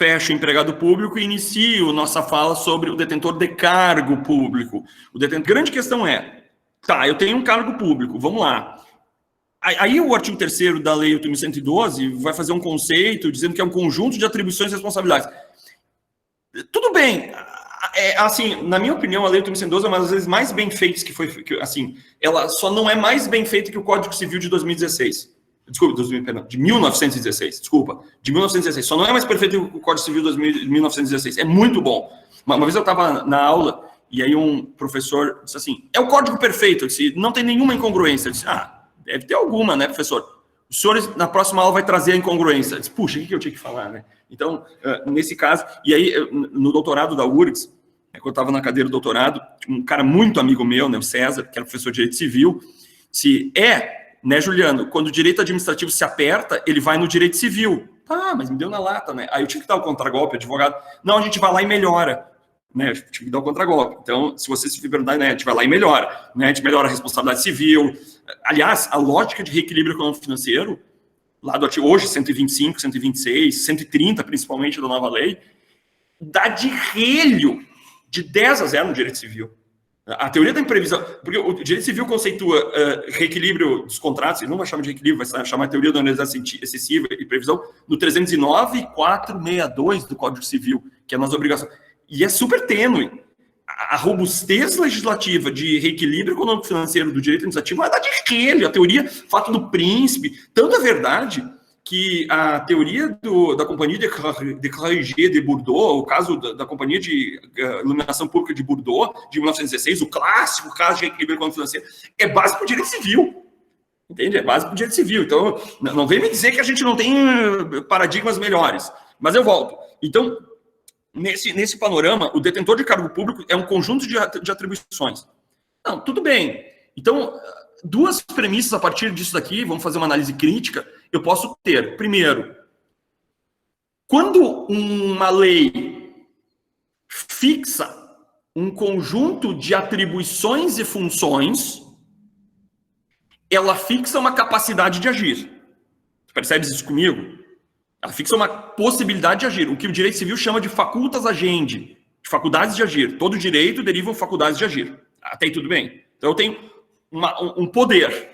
fecho empregado público e inicio nossa fala sobre o detentor de cargo público. Grande questão é, tá, eu tenho um cargo público, vamos lá. Aí o artigo 3º da Lei 8.112 vai fazer um conceito dizendo que é um conjunto de atribuições e responsabilidades. Tudo bem, assim, na minha opinião, a Lei 8.112 é uma das leis mais bem feitas que foi, assim, ela só não é mais bem feita que o Código Civil de 2016. Desculpa, de 1916, desculpa, de 1916. Só não é mais perfeito que o Código Civil de 1916. É muito bom. Uma vez eu estava na aula e aí um professor disse assim, é o código perfeito. Eu disse, não tem nenhuma incongruência. Eu disse, deve ter alguma, né, professor? O senhor, na próxima aula, vai trazer a incongruência. Eu disse, puxa, o que eu tinha que falar, né? Então, nesse caso, e aí, no doutorado da URGS, quando eu estava na cadeira do doutorado, um cara muito amigo meu, né, o César, que era professor de Direito Civil, né, Juliano, quando o direito administrativo se aperta, ele vai no direito civil. Mas me deu na lata, né? Aí eu tinha que dar o contragolpe, advogado. Não, a gente vai lá e melhora. Né, eu tive que dar o contragolpe. Então, se você se perguntar, né, a gente vai lá e melhora. Né, a gente melhora a responsabilidade civil. Aliás, a lógica de reequilíbrio econômico-financeiro, lá do artigo hoje, 125, 126, 130, principalmente, da nova lei, dá de relho de 10-0 no direito civil. A teoria da imprevisão, porque o direito civil conceitua reequilíbrio dos contratos, ele não vai chamar de reequilíbrio, vai chamar a teoria da onerosidade excessiva e previsão, no 309.462 do Código Civil, que é nas obrigações. E é super tênue. A robustez legislativa de reequilíbrio econômico-financeiro do direito administrativo vai dar de relho. A teoria, fato do príncipe, tanto é verdade que a teoria da Companhia de Clergé de Bordeaux, o caso da Companhia de Iluminação Pública de Bordeaux, de 1916, o clássico caso de reequilíbrio econômico-financeiro, é base para o direito civil. Entende? É base para o direito civil. Então, não vem me dizer que a gente não tem paradigmas melhores. Mas eu volto. Então, nesse panorama, o detentor de cargo público é um conjunto de atribuições. Não, tudo bem. Então, duas premissas a partir disso daqui, vamos fazer uma análise crítica, eu posso ter. Primeiro, quando uma lei fixa um conjunto de atribuições e funções, ela fixa uma capacidade de agir. Percebes isso comigo? Ela fixa uma possibilidade de agir, o que o direito civil chama de facultas agendi, de faculdades de agir. Todo direito deriva faculdades de agir. Até aí tudo bem. Então eu tenho um poder,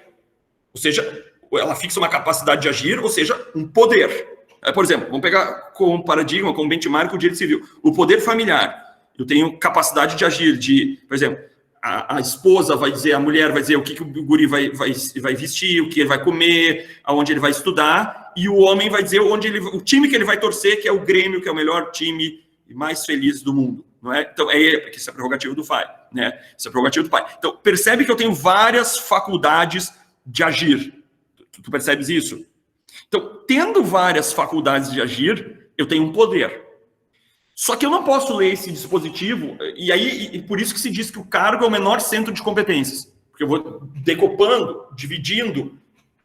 ou seja, ela fixa uma capacidade de agir, ou seja, um poder. Por exemplo, vamos pegar como paradigma, como benchmark o direito civil. O poder familiar. Eu tenho capacidade de agir, por exemplo, a esposa vai dizer, a mulher vai dizer o que o guri vai vestir, o que ele vai comer, aonde ele vai estudar, e o homem vai dizer o time que ele vai torcer, que é o Grêmio, que é o melhor time mais feliz do mundo. Não é? Então, porque isso é prerrogativa do pai. Né? Isso é prerrogativa do pai. Então, percebe que eu tenho várias faculdades de agir. Tu percebes isso? Então, tendo várias faculdades de agir, eu tenho um poder. Só que eu não posso ler esse dispositivo, e por isso que se diz que o cargo é o menor centro de competências. Porque eu vou decopando, dividindo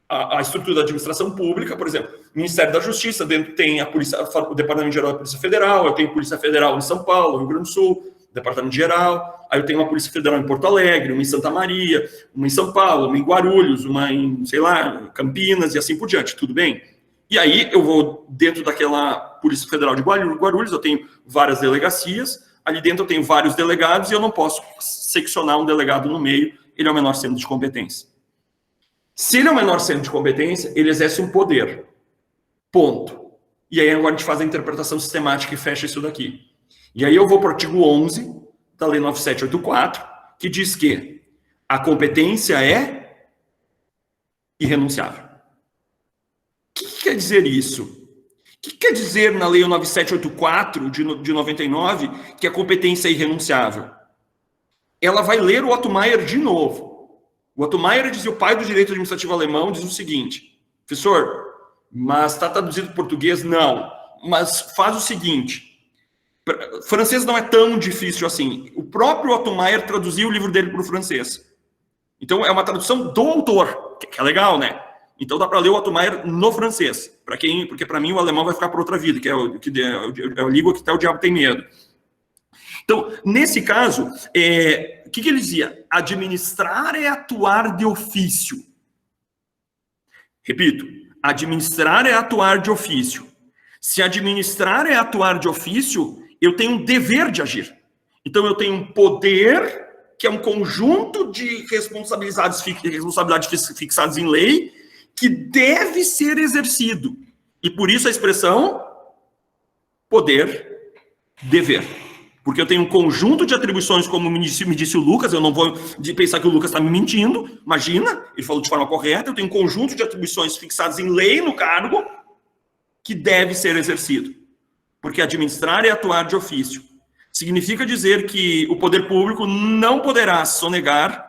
a estrutura da administração pública, por exemplo, Ministério da Justiça, dentro tem o Departamento Geral da Polícia Federal, eu tenho Polícia Federal em São Paulo, Rio Grande do Sul, Departamento Geral, aí eu tenho uma Polícia Federal em Porto Alegre, uma em Santa Maria, uma em São Paulo, uma em Guarulhos, uma em, sei lá, Campinas e assim por diante, tudo bem? E aí eu vou dentro daquela Polícia Federal de Guarulhos, eu tenho várias delegacias, ali dentro eu tenho vários delegados e eu não posso seccionar um delegado no meio, ele é o menor centro de competência. Se ele é o menor centro de competência, ele exerce um poder. Ponto. E aí agora a gente faz a interpretação sistemática e fecha isso daqui. E aí eu vou para o artigo 11 da Lei 9784, que diz que a competência é irrenunciável. O que quer dizer isso? O que quer dizer na Lei 9784 de 99 que a competência é irrenunciável? Ela vai ler o Otto Maier de novo. O Otto Maier dizia, o pai do direito administrativo alemão, diz o seguinte, professor, mas está traduzido para português? Não. Mas faz o seguinte, francês não é tão difícil assim. O próprio Otto Maier traduziu o livro dele para o francês. Então, é uma tradução do autor, que é legal, né? Então, dá para ler o Otto Maier no francês. Porque, para mim, o alemão vai ficar para outra vida, que é a língua que até o diabo tem medo. Então, nesse caso, o que ele dizia? Administrar é atuar de ofício. Repito, administrar é atuar de ofício. Se administrar é atuar de ofício, eu tenho um dever de agir. Então, eu tenho um poder, que é um conjunto de responsabilidades fixadas em lei, que deve ser exercido. E por isso a expressão poder, dever. Porque eu tenho um conjunto de atribuições, como me disse o Lucas, eu não vou pensar que o Lucas está me mentindo, imagina, ele falou de forma correta, eu tenho um conjunto de atribuições fixadas em lei no cargo, que deve ser exercido. Porque administrar é atuar de ofício. Significa dizer que o poder público não poderá sonegar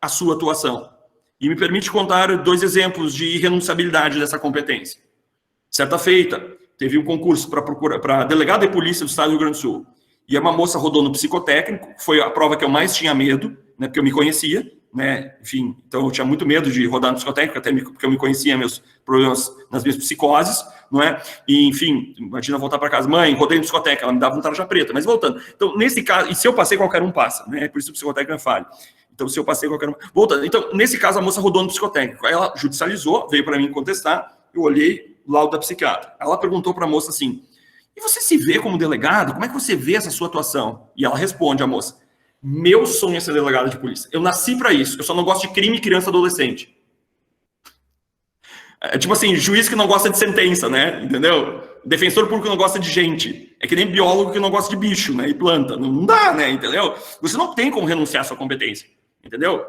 a sua atuação. E me permite contar 2 exemplos de irrenunciabilidade dessa competência. Certa feita, teve um concurso para delegado de polícia do estado do Rio Grande do Sul. E uma moça rodou no psicotécnico, foi a prova que eu mais tinha medo, né, porque eu me conhecia, né, enfim, então eu tinha muito medo de rodar no psicotécnico, até porque eu me conhecia meus problemas nas minhas psicoses, não é? E, enfim, imagina voltar para casa, mãe, rodei no psicotécnico, ela me dava um tarja preta, mas voltando. Então, nesse caso, e se eu passei, qualquer um passa, né, por isso o psicotécnico é falho. Então, se eu passei, qualquer um... Voltando, então, nesse caso, a moça rodou no psicotécnico, aí ela judicializou, veio para mim contestar, eu olhei o laudo da psiquiatra. Ela perguntou para a moça assim, e você se vê como delegado? Como é que você vê essa sua atuação? E ela responde, a moça, meu sonho é ser delegado de polícia. Eu nasci para isso. Eu só não gosto de crime, criança, adolescente. É tipo assim, juiz que não gosta de sentença, né? Entendeu? Defensor público que não gosta de gente. É que nem biólogo que não gosta de bicho, né? E planta. Não dá, né? Entendeu? Você não tem como renunciar à sua competência. Entendeu?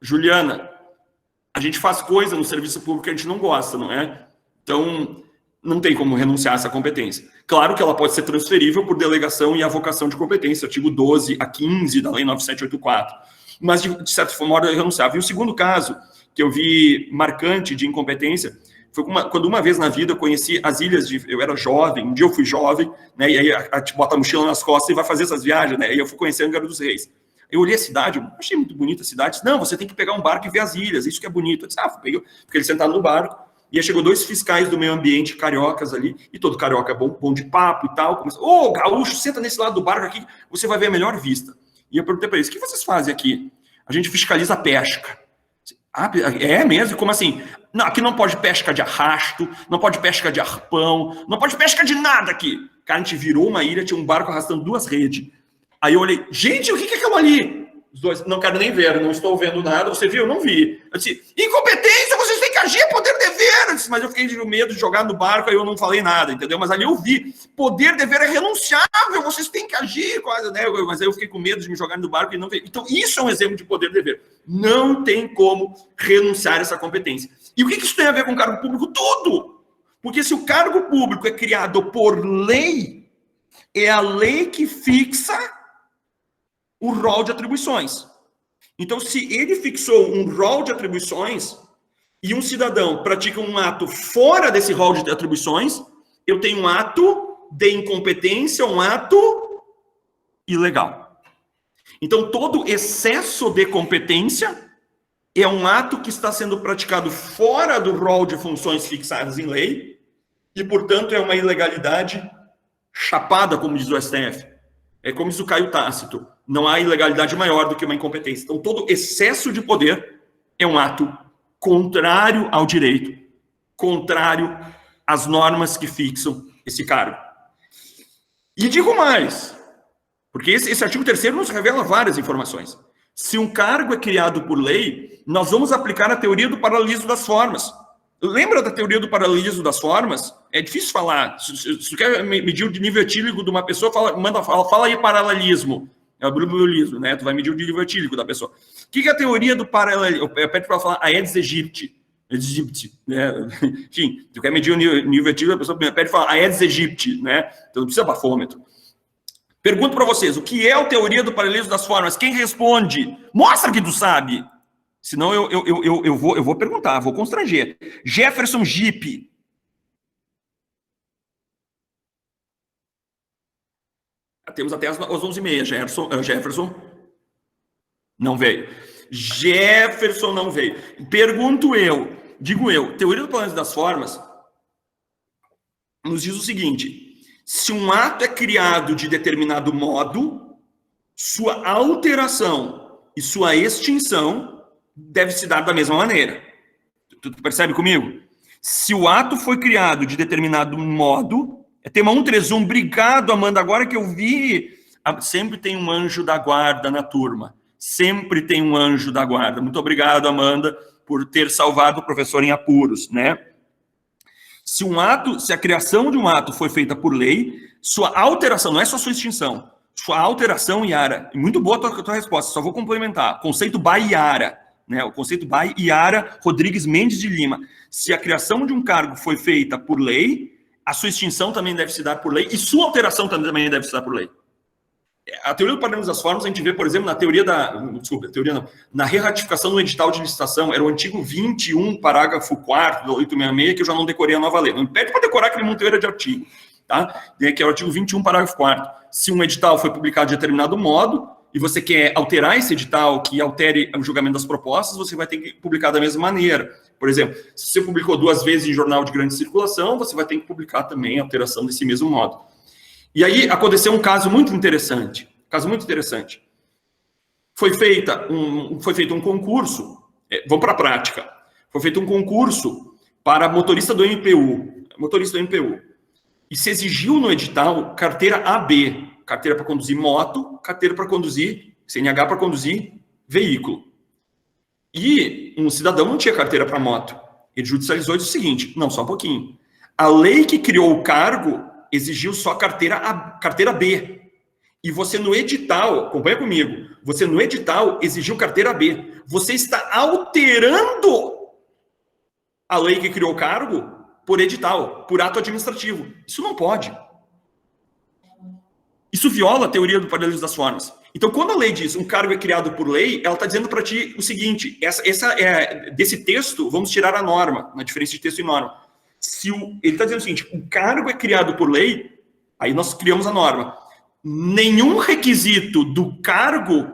Juliana, a gente faz coisa no serviço público que a gente não gosta, não é? Então, não tem como renunciar a essa competência. Claro que ela pode ser transferível por delegação e avocação de competência, artigo 12 a 15 da Lei 9784. Mas, de certa modo, é renunciável. E o segundo caso, que eu vi marcante de incompetência, foi quando uma vez na vida eu conheci as ilhas eu era jovem, um dia eu fui jovem, né, e aí a gente bota a mochila nas costas e vai fazer essas viagens, né, e eu fui conhecer Angra dos Reis. Eu olhei a cidade, eu achei muito bonita a cidade. Não, você tem que pegar um barco e ver as ilhas, isso que é bonito. Eu disse, peguei, porque eles sentaram no barco, e aí chegou 2 fiscais do meio ambiente cariocas ali, e todo carioca é bom de papo e tal. Começou, gaúcho, senta nesse lado do barco aqui, você vai ver a melhor vista. E eu perguntei para eles, o que vocês fazem aqui? A gente fiscaliza a pesca. É mesmo? Como assim? Não, aqui não pode pesca de arrasto, não pode pesca de arpão, não pode pesca de nada aqui. Cara, a gente virou uma ilha, tinha um barco arrastando 2 redes. Aí eu olhei, gente, o que é aquilo ali? Os 2, não quero nem ver, não estou vendo nada. Você viu? Não vi. Eu disse, incompetência, vocês têm que agir, poder, dever. Eu disse, mas eu fiquei com medo de jogar no barco, aí eu não falei nada, entendeu? Mas ali eu vi, poder, dever é renunciável, vocês têm que agir, quase, né? Mas aí eu fiquei com medo de me jogar no barco e não vi. Então, isso é um exemplo de poder, dever. Não tem como renunciar a essa competência. E o que isso tem a ver com o cargo público? Tudo! Porque se o cargo público é criado por lei, é a lei que fixa o rol de atribuições. Então, se ele fixou um rol de atribuições e um cidadão pratica um ato fora desse rol de atribuições, eu tenho um ato de incompetência, um ato ilegal. Então, todo excesso de competência é um ato que está sendo praticado fora do rol de funções fixadas em lei e, portanto, é uma ilegalidade chapada, como diz o STF. É como diz o Caio Tácito. Não há ilegalidade maior do que uma incompetência. Então, todo excesso de poder é um ato contrário ao direito, contrário às normas que fixam esse cargo. E digo mais, porque esse artigo 3º nos revela várias informações. Se um cargo é criado por lei, nós vamos aplicar a teoria do paralelismo das formas. Lembra da teoria do paralelismo das formas? É difícil falar. Se tu quer medir o nível etílico de uma pessoa, fala aí paralelismo. É o paralelismo, né? Tu vai medir o nível etílico da pessoa. O que é a teoria do paralelismo? Eu pede para falar Aedes aegypti. Né? Enfim, tu quer medir o nível etílico, a pessoa pede para falar Aedes aegypti, né? Então não precisa bafômetro. Pergunto para vocês, o que é a teoria do paralelismo das formas? Quem responde? Mostra que tu sabe. Senão eu vou perguntar, vou constranger. Jefferson Gipe. Temos até as 11h30. Jefferson não veio. Jefferson não veio. Digo eu, teoria do paralelismo das formas nos diz o seguinte: se um ato é criado de determinado modo, sua alteração e sua extinção deve se dar da mesma maneira. Tu percebe comigo? Se o ato foi criado de determinado modo, É tema 131. Obrigado, Amanda. Agora que eu vi, sempre tem um anjo da guarda na turma. Sempre tem um anjo da guarda. Muito obrigado, Amanda, por ter salvado o professor em apuros, né? Se a criação de um ato foi feita por lei, sua alteração, não é só sua extinção, sua alteração, Yara, muito boa a tua resposta, só vou complementar, conceito by Yara, né? O conceito by Yara Rodrigues Mendes de Lima. Se a criação de um cargo foi feita por lei, a sua extinção também deve se dar por lei, e sua alteração também deve se dar por lei. A teoria do padrão das formas, a gente vê, por exemplo, na teoria na reratificação do edital de licitação, era o antigo 21, parágrafo 4º do 866, que eu já não decorei a nova lei. Não impede para decorar aquele monteiro de artigo, tá? Que é o artigo 21, parágrafo 4º. Se um edital foi publicado de determinado modo, e você quer alterar esse edital, que altere o julgamento das propostas, você vai ter que publicar da mesma maneira. Por exemplo, se você publicou 2 vezes em jornal de grande circulação, você vai ter que publicar também a alteração desse mesmo modo. E aí aconteceu um caso muito interessante. Foi feito um concurso, vamos para a prática. Foi feito um concurso para motorista do MPU. E se exigiu no edital carteira AB, carteira para conduzir moto, carteira para conduzir, CNH para conduzir veículo. E um cidadão não tinha carteira para moto. Ele judicializou e disse o seguinte, não, só um pouquinho. A lei que criou o cargo exigiu só carteira B. E você no edital, acompanha comigo, você no edital exigiu carteira B. Você está alterando a lei que criou o cargo por edital, por ato administrativo. Isso não pode. Isso viola a teoria do paralelismo das formas. Então, quando a lei diz um cargo é criado por lei, ela está dizendo para ti o seguinte, desse texto, vamos tirar a norma, na diferença de texto e norma. Ele está dizendo o seguinte, o cargo é criado por lei, aí nós criamos a norma. Nenhum requisito do cargo,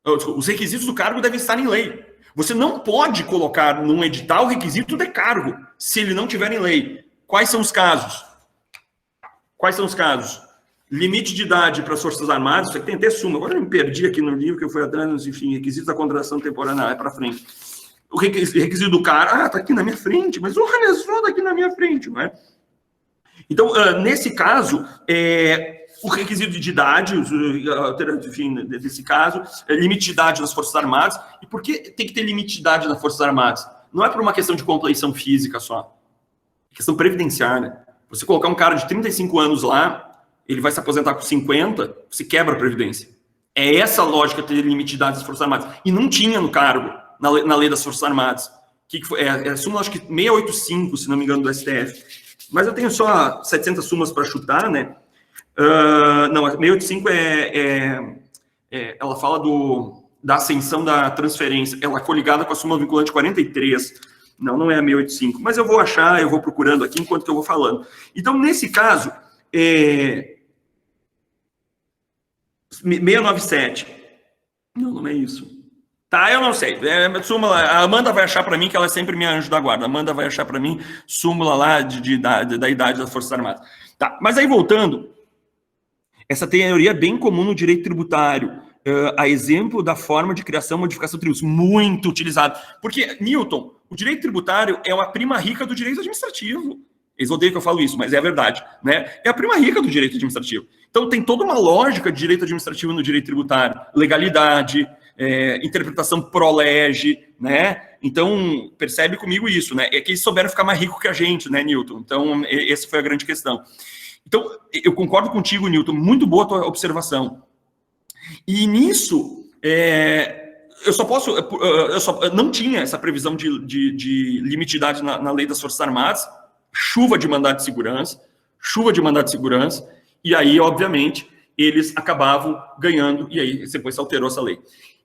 os requisitos do cargo devem estar em lei. Você não pode colocar num edital requisito de cargo, se ele não tiver em lei. Quais são os casos? Limite de idade para as Forças Armadas, isso aqui tem até súmula. Agora eu me perdi aqui no livro, que eu fui atrás, enfim, requisitos da contratação temporária, é para frente. O requisito do cara, está aqui na minha frente, mas o Renesó está aqui na minha frente, não é? Então, nesse caso, o requisito de idade, enfim, desse caso, limite de idade das Forças Armadas. E por que tem que ter limite de idade nas Forças Armadas? Não é por uma questão de compleição física só, é questão previdenciária. Você colocar um cara de 35 anos lá, ele vai se aposentar com 50, você quebra a Previdência. É essa a lógica de ter limite de idade das Forças Armadas. E não tinha no cargo, na lei das Forças Armadas. Que foi, súmula, acho que 685, se não me engano, do STF. Mas eu tenho só 700 súmulas para chutar, né? Não, 685 ela fala da ascensão da transferência. Ela é coligada com a súmula vinculante 43. Não é a 685. Mas eu vou achar, eu vou procurando aqui enquanto que eu vou falando. Então, nesse caso, 697. Não é isso. Tá, eu não sei. Súmula, a Amanda vai achar para mim, que ela é sempre minha anjo da guarda. A Amanda vai achar para mim súmula lá da idade das Forças Armadas. Tá, mas aí voltando, essa teoria é bem comum no direito tributário, a exemplo da forma de criação e modificação de tributos, muito utilizado. Porque, Newton, o direito tributário é uma prima rica do direito administrativo. Eles odeiam que eu falo isso, mas é a verdade, né? É a prima rica do direito administrativo. Então, tem toda uma lógica de direito administrativo no direito tributário. Legalidade, interpretação pro lege, né? Então, percebe comigo isso, né? É que eles souberam ficar mais ricos que a gente, né, Newton? Então, essa foi a grande questão. Então, eu concordo contigo, Newton, muito boa a tua observação. E nisso, eu não tinha essa previsão de limite de idade na lei das Forças Armadas, chuva de mandado de segurança, e aí, obviamente, eles acabavam ganhando, e aí depois se alterou essa lei.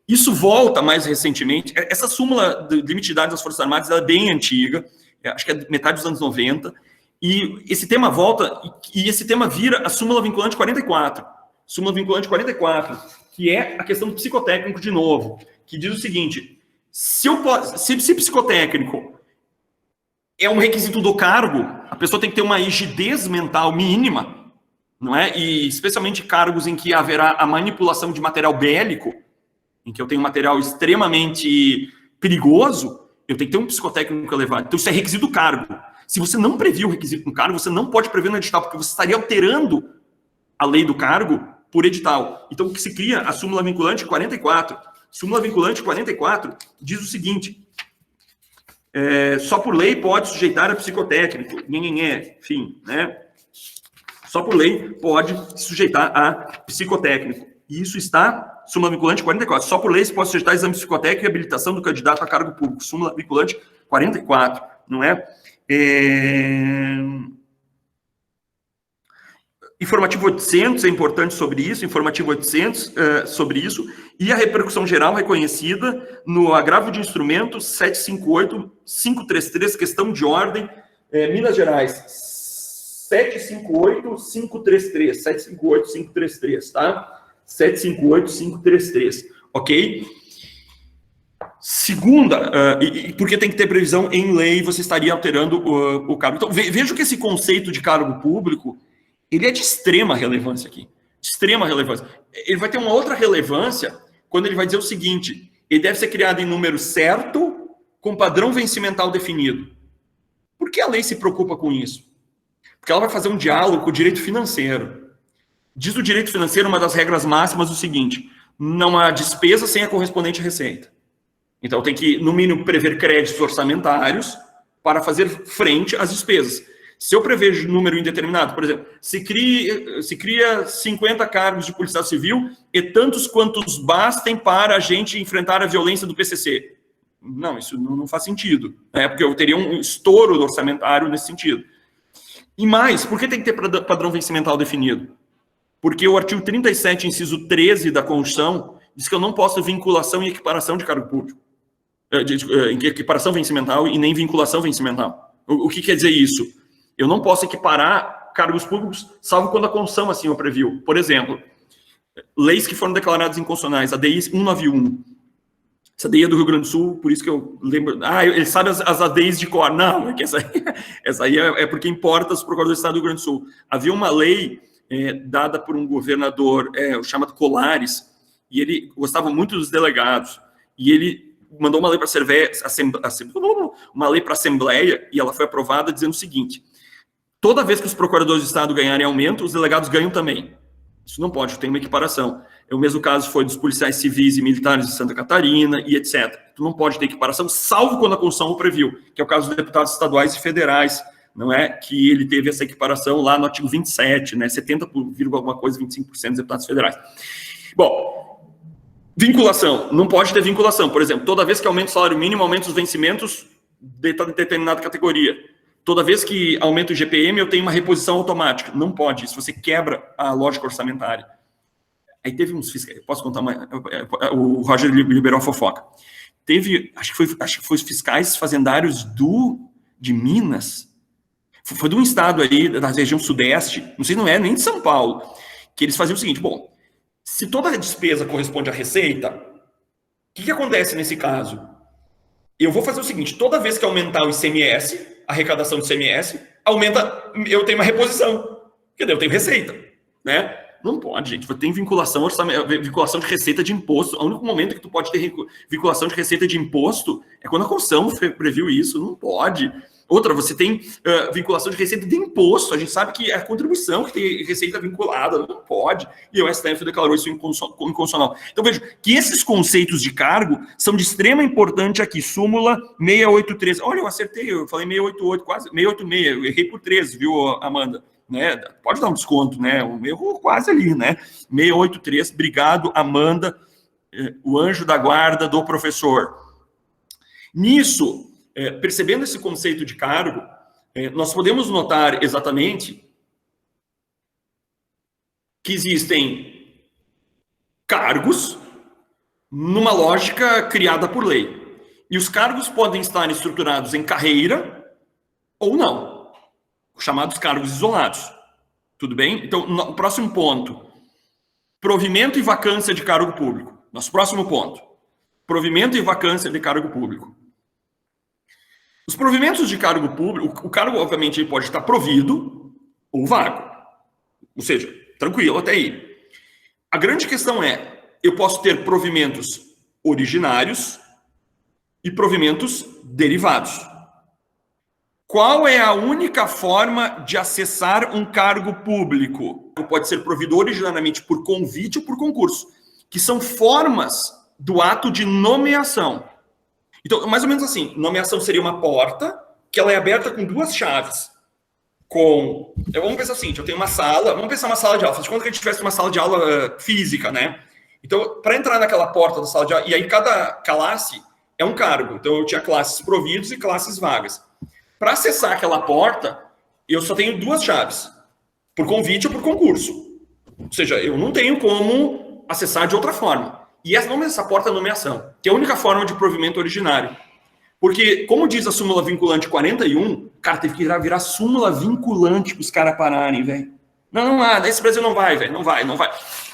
Isso volta mais recentemente, essa súmula de limite de idade das Forças Armadas ela é bem antiga, acho que é metade dos anos 90, e esse tema volta, e esse tema vira a súmula vinculante 44. Súmula vinculante 44, que é a questão do psicotécnico de novo, que diz o seguinte, se psicotécnico é um requisito do cargo, a pessoa tem que ter uma rigidez mental mínima, não é? E especialmente cargos em que haverá a manipulação de material bélico, em que eu tenho material extremamente perigoso, eu tenho que ter um psicotécnico elevado. Então, isso é requisito do cargo. Se você não previu o requisito no cargo, você não pode prever no edital, porque você estaria alterando a lei do cargo por edital. Então, o que se cria? A súmula vinculante 44. Súmula vinculante 44 diz o seguinte: só por lei pode sujeitar a psicotécnico, enfim, né? Só por lei pode sujeitar a psicotécnico. E isso está, súmula vinculante 44. Só por lei se pode sujeitar exame psicotécnico e habilitação do candidato a cargo público. Súmula vinculante 44, não é? Informativo 800 é importante sobre isso, informativo 800 sobre isso, e a repercussão geral reconhecida no agravo de instrumento 758-533, questão de ordem, Minas Gerais, 758-533, 758-533, tá? 758-533, ok? Segunda, porque tem que ter previsão em lei, você estaria alterando o cargo. Então, veja que esse conceito de cargo público, ele é de extrema relevância aqui. De extrema relevância. Ele vai ter uma outra relevância quando ele vai dizer o seguinte: ele deve ser criado em número certo, com padrão vencimental definido. Por que a lei se preocupa com isso? Porque ela vai fazer um diálogo com o direito financeiro. Diz o direito financeiro, uma das regras máximas, o seguinte: não há despesa sem a correspondente receita. Então tem que, no mínimo, prever créditos orçamentários para fazer frente às despesas. Se eu prevejo número indeterminado, por exemplo, se cria 50 cargos de policial civil e tantos quantos bastem para a gente enfrentar a violência do PCC. Não, isso não faz sentido, né? Porque eu teria um estouro orçamentário nesse sentido. E mais, por que tem que ter padrão vencimental definido? Porque o artigo 37, inciso 13 da Constituição, diz que eu não posso vinculação e equiparação de cargo público. Equiparação vencimental e nem vinculação vencimental. O que quer dizer isso? Eu não posso equiparar cargos públicos, salvo quando a Constituição assim o previu. Por exemplo, leis que foram declaradas inconstitucionais, a DI 191. Essa DI é do Rio Grande do Sul, por isso que eu lembro... ele sabe as ADIs de cor. Não, é que essa aí é porque importa os procuradores do Estado do Rio Grande do Sul. Havia uma lei dada por um governador chamado Colares, e ele gostava muito dos delegados, e ele mandou uma lei para a Assembleia, e ela foi aprovada dizendo o seguinte: toda vez que os procuradores do Estado ganharem aumento, os delegados ganham também. Isso não pode, tem uma equiparação. O mesmo caso foi dos policiais civis e militares de Santa Catarina e etc. Tu não pode ter equiparação, salvo quando a Constituição o previu, que é o caso dos deputados estaduais e federais, não é? Que ele teve essa equiparação lá no artigo 27, né? 70, alguma coisa, 25% dos deputados federais. Bom, vinculação. Não pode ter vinculação. Por exemplo, toda vez que aumenta o salário mínimo, aumenta os vencimentos de determinada categoria. Toda vez que aumenta o GPM, eu tenho uma reposição automática. Não pode, isso você quebra a lógica orçamentária. Aí teve uns fiscais, posso contar mais? O Roger liberou a fofoca. Teve, acho que foi os fiscais fazendários de Minas, foi de um estado aí, da região sudeste, não sei, não é nem de São Paulo, que eles faziam o seguinte: bom, se toda a despesa corresponde à receita, o que acontece nesse caso? Eu vou fazer o seguinte: toda vez que aumentar o ICMS, a arrecadação do ICMS, aumenta, eu tenho uma reposição, porque daí eu tenho receita, né? Não pode, gente. Tem vinculação de receita de imposto. O único momento que tu pode ter vinculação de receita de imposto é quando a Constituição previu isso. Não pode. Outra, você tem vinculação de receita de imposto. A gente sabe que é a contribuição que tem receita vinculada. Não pode. E o STF declarou isso inconstitucional. Então, veja que esses conceitos de cargo são de extrema importância aqui. Súmula 683. Olha, eu acertei. Eu falei 688, quase. 686. Eu errei por 13, viu, Amanda? Né? Pode dar um desconto, né? Um erro quase ali, né? 683. Obrigado, Amanda, o anjo da guarda do professor. Nisso, percebendo esse conceito de cargo, nós podemos notar exatamente que existem cargos numa lógica criada por lei. E os cargos podem estar estruturados em carreira ou não, chamados cargos isolados. Tudo bem? Então, o próximo ponto: provimento e vacância de cargo público. Nosso próximo ponto: provimento e vacância de cargo público. Os provimentos de cargo público, o cargo, obviamente, ele pode estar provido ou vago. Ou seja, tranquilo até aí. A grande questão é: eu posso ter provimentos originários e provimentos derivados. Qual é a única forma de acessar um cargo público? Pode ser provido originariamente por convite ou por concurso, que são formas do ato de nomeação. Então, mais ou menos assim, nomeação seria uma porta que ela é aberta com duas chaves. Vamos pensar o seguinte, eu tenho uma sala, vamos pensar uma sala de aula, faz de conta que a gente tivesse uma sala de aula física, né? Então, para entrar naquela porta da sala de aula, e aí cada classe é um cargo. Então, eu tinha classes providos e classes vagas. Para acessar aquela porta, eu só tenho duas chaves, por convite ou por concurso. Ou seja, eu não tenho como acessar de outra forma. E essa porta é a nomeação, que é a única forma de provimento originário. Porque, como diz a súmula vinculante 41, cara, teve que virar súmula vinculante para os caras pararem, velho. Não, nesse Brasil não vai, velho, não vai.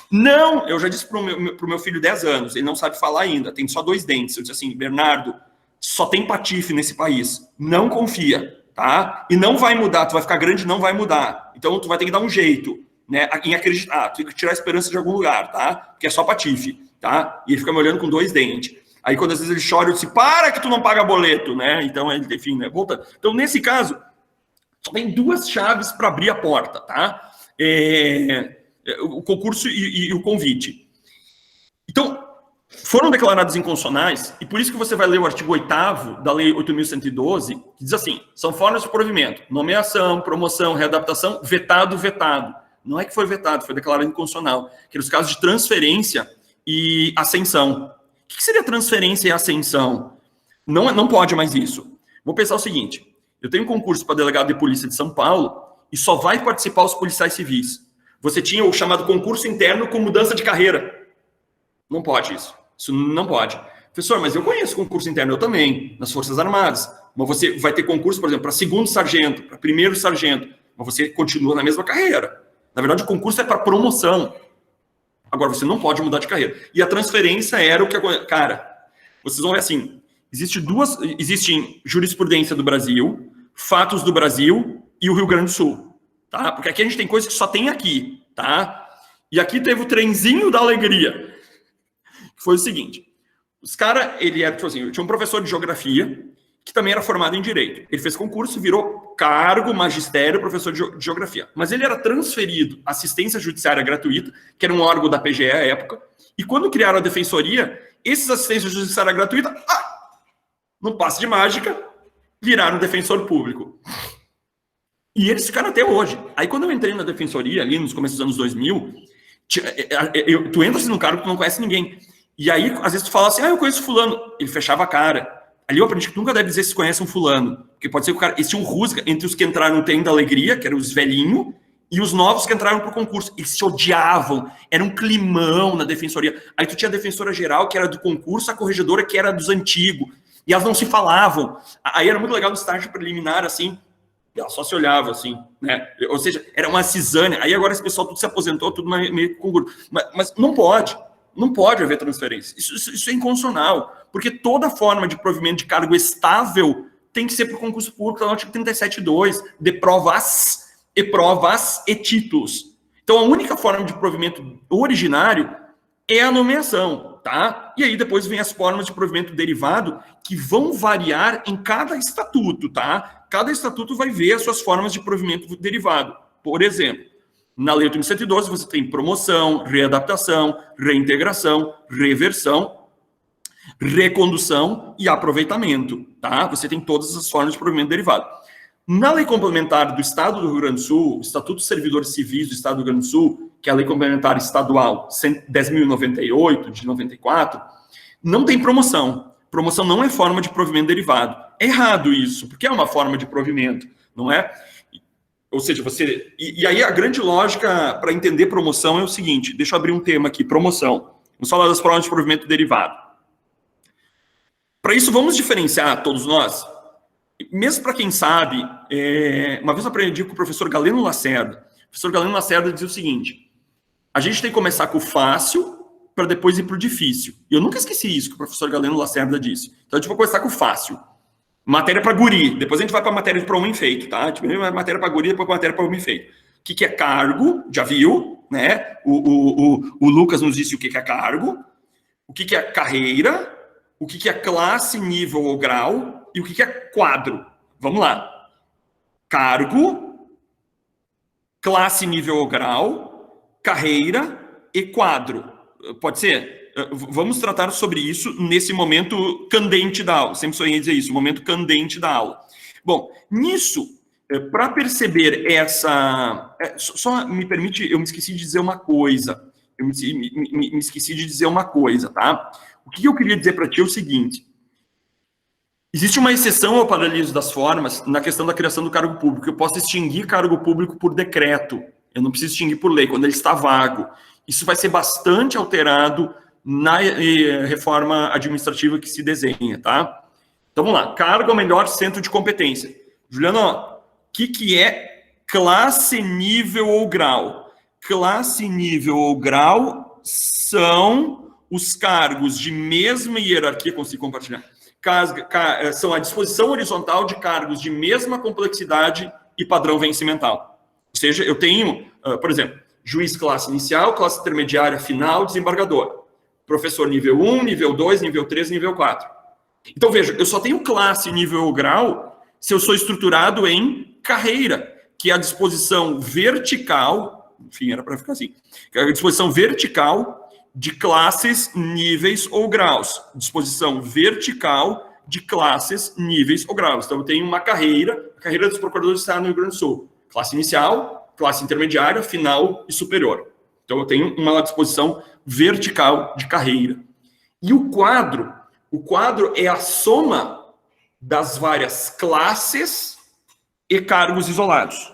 Não, eu já disse pro meu filho 10 anos, ele não sabe falar ainda, tem só 2 dentes. Eu disse assim, Bernardo, só tem patife nesse país, não confia, tá? E não vai mudar, tu vai ficar grande, não vai mudar. Então tu vai ter que dar um jeito, né, em acreditar, tu tem que tirar a esperança de algum lugar, tá? Porque é só patife, tá? E ele fica me olhando com 2 dentes. Aí quando às vezes ele chora, eu disse, para que tu não paga boleto, né? Então, enfim, né? Voltando. Então, nesse caso, só tem 2 chaves para abrir a porta, tá? O concurso e o convite. Então, foram declarados inconstitucionais, e por isso que você vai ler o artigo 8º da Lei 8.112, que diz assim, são formas de provimento, nomeação, promoção, readaptação, vetado. Não é que foi vetado, foi declarado inconstitucional, que eram os casos de transferência e ascensão. O que seria transferência e ascensão? Não pode mais isso. Vou pensar o seguinte, eu tenho um concurso para delegado de polícia de São Paulo, e só vai participar os policiais civis. Você tinha o chamado concurso interno com mudança de carreira. Não pode isso. Isso não pode. Professor, mas eu conheço concurso interno, eu também, nas Forças Armadas. Mas você vai ter concurso, por exemplo, para segundo sargento, para primeiro sargento, mas você continua na mesma carreira. Na verdade, o concurso é para promoção. Agora, você não pode mudar de carreira. E a transferência era o que... Cara, vocês vão ver assim, existem jurisprudência do Brasil, fatos do Brasil e o Rio Grande do Sul. Tá? Porque aqui a gente tem coisas que só tem aqui, tá? E aqui teve o trenzinho da alegria. Que foi o seguinte, os caras, tipo assim, eu tinha um professor de geografia, que também era formado em direito. Ele fez concurso, virou cargo, magistério, professor de geografia. Mas ele era transferido assistência judiciária gratuita, que era um órgão da PGE à época, e quando criaram a defensoria, esses assistências judiciária gratuita, num passe de mágica, viraram defensor público. E eles ficaram até hoje. Aí quando eu entrei na defensoria, ali nos começos dos anos 2000, tu entra assim num cargo que tu não conhece ninguém. E aí, às vezes tu fala assim, eu conheço fulano. Ele fechava a cara. Ali eu aprendi que tu nunca deve dizer se conhece um fulano. Porque pode ser que o cara... Esse um rusga entre os que entraram no trem da alegria, que eram os velhinhos, e os novos que entraram pro concurso. Eles se odiavam. Era um climão na defensoria. Aí tu tinha a defensora geral, que era do concurso, a corregedora, que era dos antigos. E elas não se falavam. Aí era muito legal no estágio preliminar, assim, ela só se olhava assim, né? Ou seja, era uma cisânia. Aí agora esse pessoal tudo se aposentou, tudo meio congruo. Mas não pode haver transferência. Isso é inconstitucional, porque toda forma de provimento de cargo estável tem que ser por concurso público, tá no artigo 37.2, de provas e títulos. Então a única forma de provimento originário é a nomeação, tá? E aí depois vem as formas de provimento derivado que vão variar em cada estatuto, tá? Cada estatuto vai ver as suas formas de provimento derivado. Por exemplo, na Lei 8.112 você tem promoção, readaptação, reintegração, reversão, recondução e aproveitamento, tá? Você tem todas as formas de provimento derivado. Na Lei Complementar do Estado do Rio Grande do Sul, o Estatuto dos Servidores Civis do Estado do Rio Grande do Sul, que é a Lei Complementar Estadual 10.098, de 94, não tem promoção. Promoção não é forma de provimento derivado. É errado isso, porque é uma forma de provimento, não é? Ou seja, você... E aí a grande lógica para entender promoção é o seguinte, deixa eu abrir um tema aqui, promoção. Vamos falar das formas de provimento derivado. Para isso, vamos diferenciar, todos nós, mesmo para quem sabe, uma vez eu aprendi com o professor Galeno Lacerda. O professor Galeno Lacerda dizia o seguinte, a gente tem que começar com o fácil para depois ir para o difícil. E eu nunca esqueci isso que o professor Galeno Lacerda disse. Então a gente vai começar com o fácil. Matéria para guri. Depois a gente vai para a matéria para homem feito, tá? Tipo, matéria para guri, depois matéria para homem feito. O que é cargo? Já viu, né? O Lucas nos disse o que é cargo. O que é carreira. O que é classe, nível ou grau. E o que é quadro. Vamos lá. cargo, classe, nível ou grau, carreira e quadro. Pode ser? Vamos tratar sobre isso nesse momento candente da aula. Sempre sonhei dizer isso, momento candente da aula. Bom, nisso, para perceber essa... Só me permite, eu me esqueci de dizer uma coisa. Me esqueci de dizer uma coisa, tá? O que eu queria dizer para ti é o seguinte. Existe uma exceção ao paralelismo das formas na questão da criação do cargo público. Eu posso extinguir cargo público por decreto. Eu não preciso extinguir por lei, quando ele está vago. Isso vai ser bastante alterado na reforma administrativa que se desenha, tá? Então, vamos lá. Cargo é o melhor centro de competência. Juliano, o que é classe, nível ou grau? Classe, nível ou grau são os cargos de mesma hierarquia, consigo compartilhar, são a disposição horizontal de cargos de mesma complexidade e padrão vencimental. Ou seja, eu tenho, por exemplo, juiz classe inicial, classe intermediária, final, desembargador. Professor nível 1, nível 2, nível 3, nível 4. Então, veja, eu só tenho classe, nível ou grau se eu sou estruturado em carreira, que é a disposição vertical, enfim, era para ficar assim, que é a disposição vertical de classes, níveis ou graus. Disposição vertical de classes, níveis ou graus. Então, eu tenho uma carreira, a carreira dos procuradores do Estado no Rio Grande do Sul. Classe inicial, classe intermediária, final e superior. Então, eu tenho uma disposição vertical de carreira. E o quadro é a soma das várias classes e cargos isolados.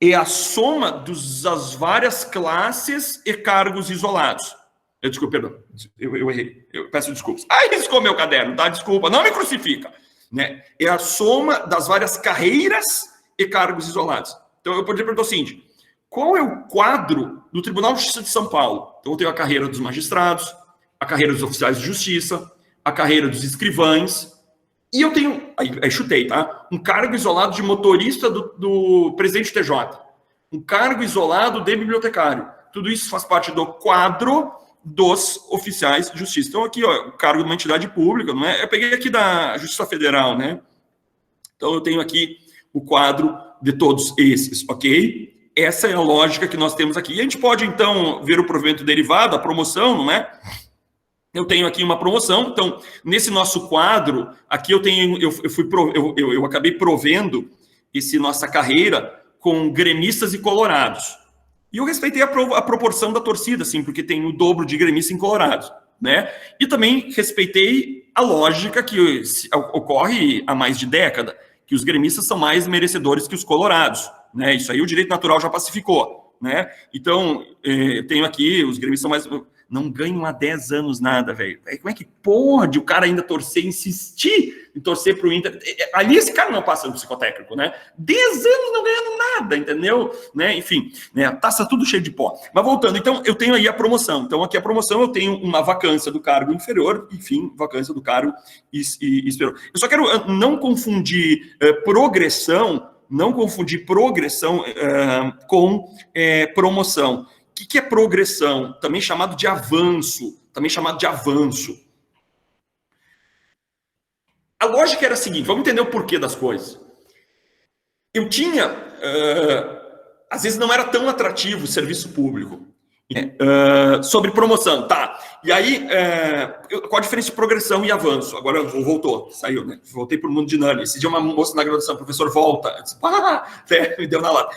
É a soma das várias classes e cargos isolados. Desculpa, perdão, eu errei, eu peço desculpas. Riscou meu caderno, tá? Desculpa, não me crucifica. Né? É a soma das várias carreiras e cargos isolados. Então, eu poderia perguntar o seguinte, qual é o quadro do Tribunal de Justiça de São Paulo? Então, eu tenho a carreira dos magistrados, a carreira dos oficiais de justiça, a carreira dos escrivães, e eu tenho, aí chutei, tá? Um cargo isolado de motorista do presidente do TJ, um cargo isolado de bibliotecário. Tudo isso faz parte do quadro dos oficiais de justiça. Então, aqui, ó, o cargo de uma entidade pública, não é? Eu peguei aqui da Justiça Federal, né? Então, eu tenho aqui o quadro de todos esses, ok? Essa é a lógica que nós temos aqui. E a gente pode, então, ver o provento derivado, a promoção, não é? Eu tenho aqui uma promoção. Então, nesse nosso quadro, aqui eu acabei provendo nossa carreira com gremistas e colorados. E eu respeitei a proporção da torcida, assim, porque tem o dobro de gremistas em colorados, né? E também respeitei a lógica que ocorre há mais de década, que os gremistas são mais merecedores que os colorados, né? Isso aí o direito natural já pacificou, né? Então, tenho aqui, os gremistas são mais... Não ganham há 10 anos nada, velho. Como é que pode o cara ainda insistir em torcer pro Inter? Ali esse cara não passa no psicotécnico, né? 10 anos não ganhando nada, entendeu? Né? Enfim, né? A taça tudo cheio de pó. Mas voltando, então, eu tenho aí a promoção. Então, aqui a promoção eu tenho uma vacância do cargo inferior, enfim, vacância do cargo superior. Eu só quero não confundir progressão com promoção. O que é progressão? Também chamado de avanço. A lógica era a seguinte, vamos entender o porquê das coisas. Eu tinha, às vezes não era tão atrativo o serviço público. Sobre promoção, tá. E aí, qual a diferença de progressão e avanço? Agora voltou, saiu, né? Voltei para o mundo dinâmico. Esse dia uma moça na graduação, professor, volta. Eu disse, me deu na lata.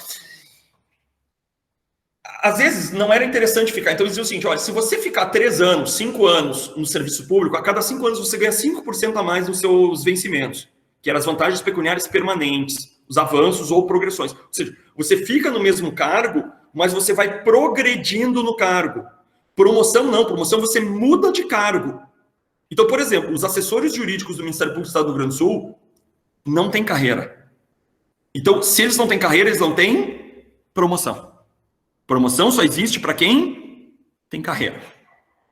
Às vezes não era interessante ficar. Então, eles diziam o seguinte, olha, se você ficar 3 anos, 5 anos no serviço público, a cada 5 anos você ganha 5% a mais dos seus vencimentos, que eram as vantagens pecuniárias permanentes, os avanços ou progressões. Ou seja, você fica no mesmo cargo, mas você vai progredindo no cargo. Promoção não, promoção você muda de cargo. Então, por exemplo, os assessores jurídicos do Ministério Público do Estado do Rio Grande do Sul não têm carreira. Então, se eles não têm carreira, eles não têm promoção. Promoção só existe para quem tem carreira.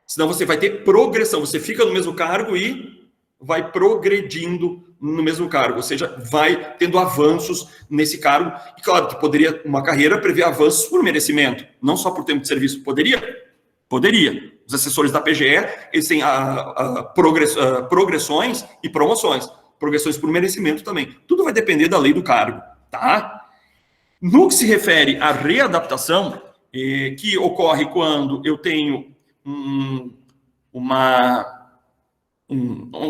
Senão você vai ter progressão. Você fica no mesmo cargo e vai progredindo no mesmo cargo. Ou seja, vai tendo avanços nesse cargo. E claro que poderia uma carreira prever avanços por merecimento. Não só por tempo de serviço. Poderia? Poderia. Os assessores da PGE, eles têm progressões e promoções. Progressões por merecimento também. Tudo vai depender da lei do cargo. Tá? No que se refere à readaptação, que ocorre quando eu tenho um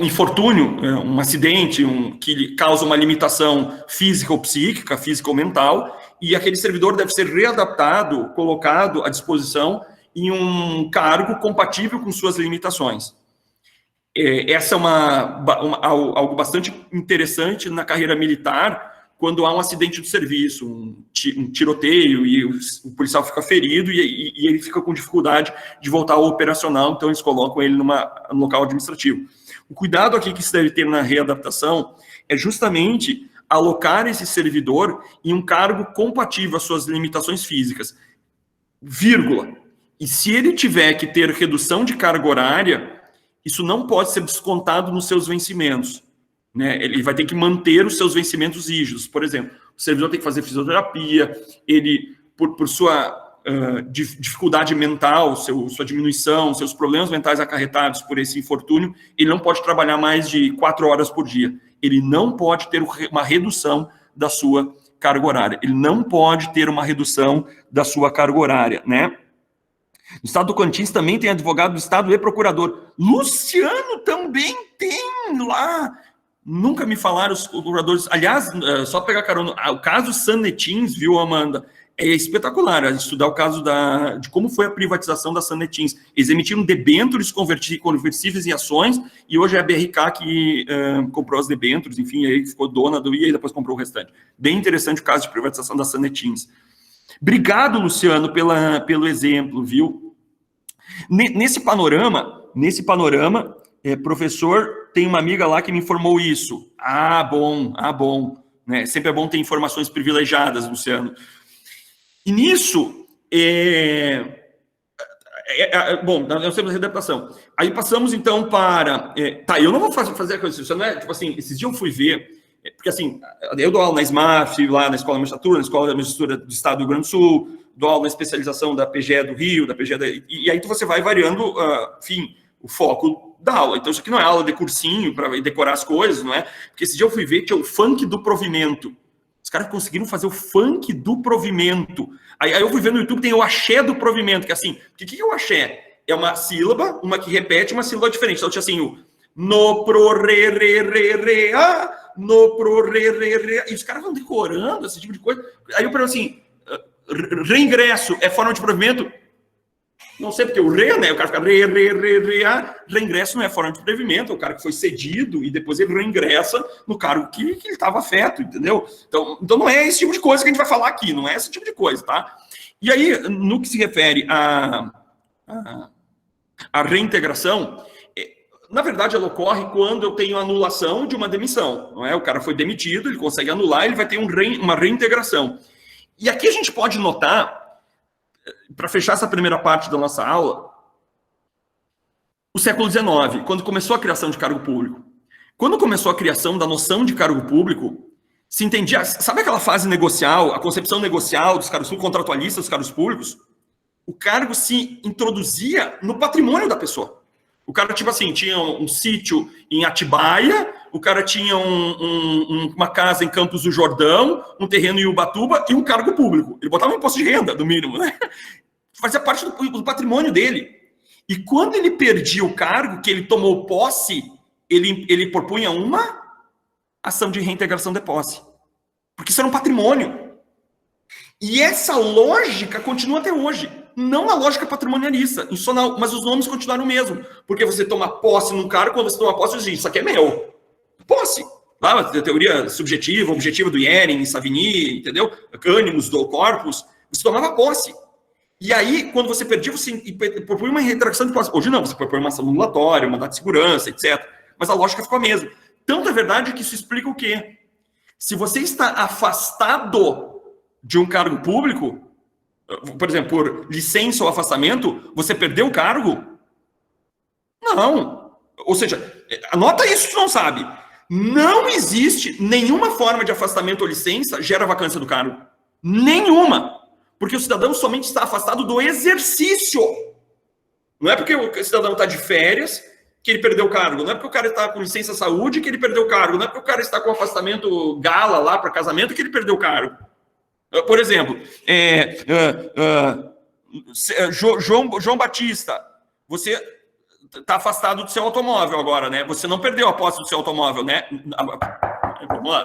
infortúnio, um acidente que causa uma limitação física ou psíquica, física ou mental, e aquele servidor deve ser readaptado, colocado à disposição em um cargo compatível com suas limitações. Essa é algo bastante interessante na carreira militar, quando há um acidente do serviço, um tiroteio, e o policial fica ferido e ele fica com dificuldade de voltar ao operacional, então eles colocam ele no local administrativo. O cuidado aqui que se deve ter na readaptação é justamente alocar esse servidor em um cargo compatível às suas limitações físicas, vírgula. E se ele tiver que ter redução de carga horária, isso não pode ser descontado nos seus vencimentos. Né? Ele vai ter que manter os seus vencimentos rígidos. Por exemplo, o servidor tem que fazer fisioterapia, ele, por sua dificuldade mental, sua diminuição, seus problemas mentais acarretados por esse infortúnio, ele não pode trabalhar mais de 4 horas por dia. Ele não pode ter uma redução da sua carga horária. Ele não pode ter uma redução da sua carga horária, né? No estado do Tocantins também tem advogado do estado e procurador. Luciano também tem lá. Nunca me falaram os procuradores. Aliás, só pegar carona, o caso Sanetins, viu, Amanda? É espetacular estudar o caso de como foi a privatização da Sanetins. Eles emitiram debêntures conversíveis em ações, e hoje é a BRK que comprou as debêntures, enfim, aí ficou dona do e aí depois comprou o restante. Bem interessante o caso de privatização da Sanetins. Obrigado, Luciano, pelo exemplo, viu? Nesse panorama, professor, tem uma amiga lá que me informou isso. Bom. Né? Sempre é bom ter informações privilegiadas, Luciano. E nisso, bom, nós temos a readaptação. Aí passamos, então, para... eu não vou fazer a coisa, isso não é, tipo assim, esses dias eu fui ver, porque assim, eu dou aula na SMAF, lá na Escola de Magistratura, na Escola de Magistratura do Estado do Rio Grande do Sul, dou aula na especialização da PGE do Rio, da PGE e aí você vai variando, enfim, o foco da aula. Então, isso aqui não é aula de cursinho para decorar as coisas, não é? Porque esse dia eu fui ver que é o funk do provimento. Os caras conseguiram fazer o funk do provimento. Aí eu fui ver no YouTube, tem o axé do provimento, que é assim, o que é o axé? É uma sílaba, uma que repete uma sílaba diferente. Então, tinha assim, o no, pro, re, no, pro, re. E os caras vão decorando esse tipo de coisa. Aí eu pergunto assim, reingresso é forma de provimento? Não sei, porque o re, né? O cara fica reingresso não é forma de provimento, é o cara que foi cedido e depois ele reingressa no cargo que ele estava afeto, entendeu? Então não é esse tipo de coisa que a gente vai falar aqui, não é esse tipo de coisa, tá? E aí, no que se refere à reintegração, na verdade, ela ocorre quando eu tenho anulação de uma demissão, não é? O cara foi demitido, ele consegue anular, ele vai ter uma reintegração. E aqui a gente pode notar, para fechar essa primeira parte da nossa aula, o século XIX, quando começou a criação de cargo público. Quando começou a criação da noção de cargo público, se entendia, sabe aquela fase negocial, a concepção negocial dos cargos públicos, contratualistas dos cargos públicos? O cargo se introduzia no patrimônio da pessoa. O cara, tipo assim, tinha um sítio em Atibaia, o cara tinha uma casa em Campos do Jordão, um terreno em Ubatuba e um cargo público. Ele botava um imposto de renda, no mínimo, né? Fazia parte do patrimônio dele. E quando ele perdia o cargo, que ele tomou posse, ele propunha uma ação de reintegração de posse. Porque isso era um patrimônio. E essa lógica continua até hoje. Não na lógica patrimonialista, mas os nomes continuaram o mesmo. Porque você toma posse num cargo, quando você toma posse, você diz, isso aqui é meu. Posse. Lá, a teoria subjetiva, objetiva do Ehring, Savigny, entendeu? Cânimus do corpus, você tomava posse. E aí, quando você perdia, você propunha uma reintegração de posse. Hoje não, você propõe uma ação anulatória, uma data de segurança, etc. Mas a lógica ficou a mesma. Tanto é verdade que isso explica o quê? Se você está afastado de um cargo público, por exemplo, por licença ou afastamento, você perdeu o cargo? Não. Ou seja, anota isso que você não sabe. Não existe nenhuma forma de afastamento ou licença gera vacância do cargo. Nenhuma. Porque o cidadão somente está afastado do exercício. Não é porque o cidadão está de férias que ele perdeu o cargo. Não é porque o cara está com licença saúde que ele perdeu o cargo. Não é porque o cara está com afastamento gala lá para casamento que ele perdeu o cargo. Por exemplo, João Batista, você está afastado do seu automóvel agora, né? Você não perdeu a posse do seu automóvel, né?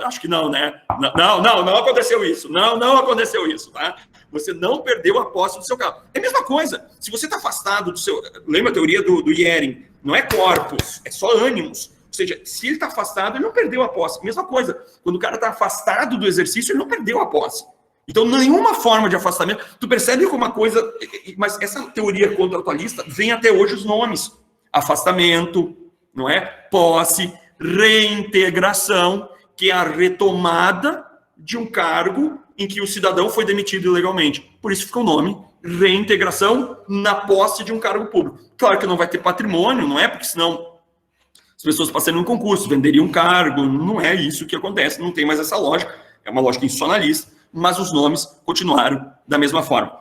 Acho que não, né? Não aconteceu isso. Não aconteceu isso, tá? Você não perdeu a posse do seu carro. É a mesma coisa. Se você está afastado do seu... Lembra a teoria do Yering? Não é corpus, é só ânimos. Ou seja, se ele está afastado, ele não perdeu a posse. Mesma coisa. Quando o cara está afastado do exercício, ele não perdeu a posse. Então, nenhuma forma de afastamento... Tu percebe como uma coisa... Mas essa teoria contratualista vem até hoje os nomes. Afastamento, não é? Posse, reintegração, que é a retomada de um cargo em que o cidadão foi demitido ilegalmente. Por isso fica o nome reintegração na posse de um cargo público. Claro que não vai ter patrimônio, não é? Porque senão as pessoas passariam um concurso, venderiam um cargo. Não é isso que acontece, não tem mais essa lógica. É uma lógica institucionalista, mas os nomes continuaram da mesma forma.